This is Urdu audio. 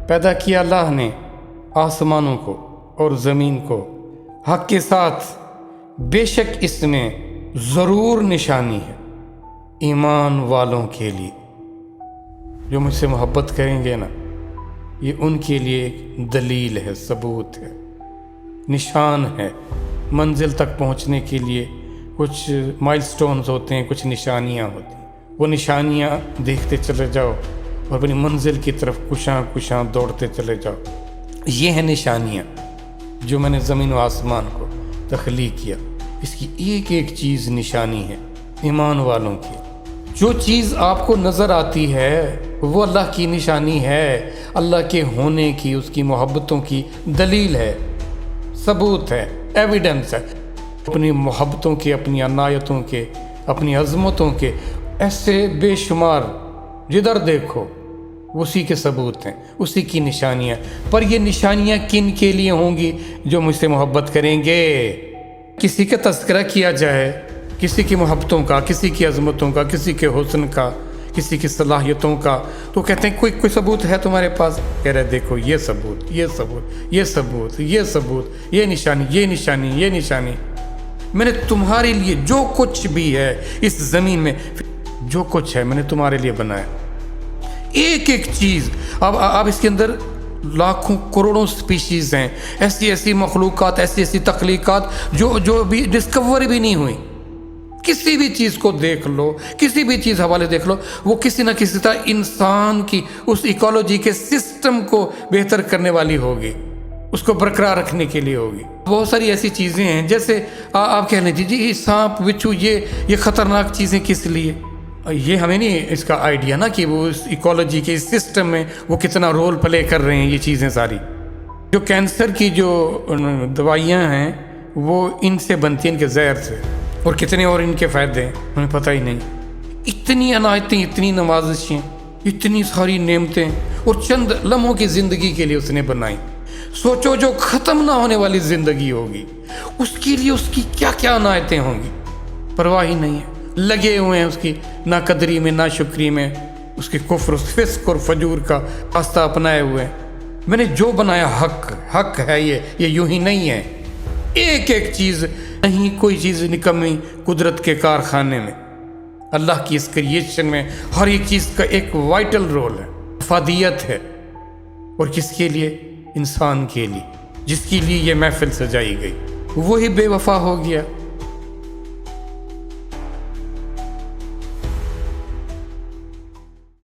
پیدا کیا اللہ نے آسمانوں کو اور زمین کو حق کے ساتھ، بے شک اس میں ضرور نشانی ہے ایمان والوں کے لیے۔ جو مجھ سے محبت کریں گے نا، یہ ان کے لیے ایک دلیل ہے، ثبوت ہے، نشان ہے۔ منزل تک پہنچنے کے لیے کچھ مائل سٹونز ہوتے ہیں، کچھ نشانیاں ہوتی ہیں، وہ نشانیاں دیکھتے چلے جاؤ اور اپنی منزل کی طرف کشاں کشاں دوڑتے چلے جاؤ۔ یہ ہیں نشانیاں جو میں نے زمین و آسمان کو تخلیق کیا، اس کی ایک ایک چیز نشانی ہے ایمان والوں کی۔ جو چیز آپ کو نظر آتی ہے وہ اللہ کی نشانی ہے، اللہ کے ہونے کی، اس کی محبتوں کی دلیل ہے، ثبوت ہے، ایویڈنس ہے۔ اپنی محبتوں کے، اپنی عنایتوں کے، اپنی عظمتوں کے ایسے بے شمار، جدھر دیکھو اسی کے ثبوت ہیں، اسی کی نشانیاں۔ پر یہ نشانیاں کن کے لیے ہوں گی؟ جو مجھ سے محبت کریں گے۔ کسی کا تذکرہ کیا جائے، کسی کی محبتوں کا، کسی کی عظمتوں کا، کسی کے حسن کا، کسی کی صلاحیتوں کا، تو کہتے ہیں کوئی ثبوت ہے تمہارے پاس؟ کہہ رہے دیکھو یہ ثبوت، یہ ثبوت، یہ ثبوت، یہ ثبوت، یہ نشانی، یہ نشانی، یہ نشانی۔ میں نے تمہارے لیے جو کچھ بھی ہے اس زمین میں، جو کچھ ہے میں نے تمہارے لیے بنایا، ایک ایک چیز۔ اب اس کے اندر لاکھوں کروڑوں سپیشیز ہیں، ایسی ایسی مخلوقات، ایسی ایسی تخلیقات جو بھی ڈسکور بھی نہیں ہوئی۔ کسی بھی چیز کو دیکھ لو، کسی بھی چیز حوالے دیکھ لو، وہ کسی نہ کسی طرح انسان کی اس ایکولوجی کے سسٹم کو بہتر کرنے والی ہوگی، اس کو برقرار رکھنے کے لیے ہوگی۔ بہت ساری ایسی چیزیں ہیں جیسے آپ کہہ لیجیے جی سانپ، بچھو، یہ خطرناک چیزیں کس لیے؟ یہ ہمیں نہیں اس کا آئیڈیا نا کہ وہ اس ایکولوجی کے اس سسٹم میں وہ کتنا رول پلے کر رہے ہیں۔ یہ چیزیں ساری جو کینسر کی جو دوائیاں ہیں وہ ان سے بنتی ہیں، ان کے زہر سے، اور کتنے اور ان کے فائدے ہیں ہمیں پتہ ہی نہیں۔ اتنی عنایتیں، اتنی نوازشیں، اتنی ساری نعمتیں، اور چند لمحوں کی زندگی کے لیے اس نے بنائی۔ سوچو جو ختم نہ ہونے والی زندگی ہوگی اس کے لیے اس کی کیا کیا عنایتیں ہوں گی، پرواہ ہی نہیں ہے۔ لگے ہوئے ہیں اس کی نہ قدری میں، نہ شکری میں، اس کے کفر، فسق اور فجور کا راستہ اپنائے ہوئے ہیں۔ میں نے جو بنایا حق ہے، یہ یوں ہی نہیں ہے۔ ایک ایک چیز نہیں، کوئی چیز نکمی قدرت کے کارخانے میں، اللہ کی اس کریشن میں ہر ایک چیز کا ایک وائٹل رول ہے، افادیت ہے۔ اور کس کے لیے؟ انسان کے لیے، جس کے لیے یہ محفل سجائی گئی۔ وہی بے وفا ہو گیا،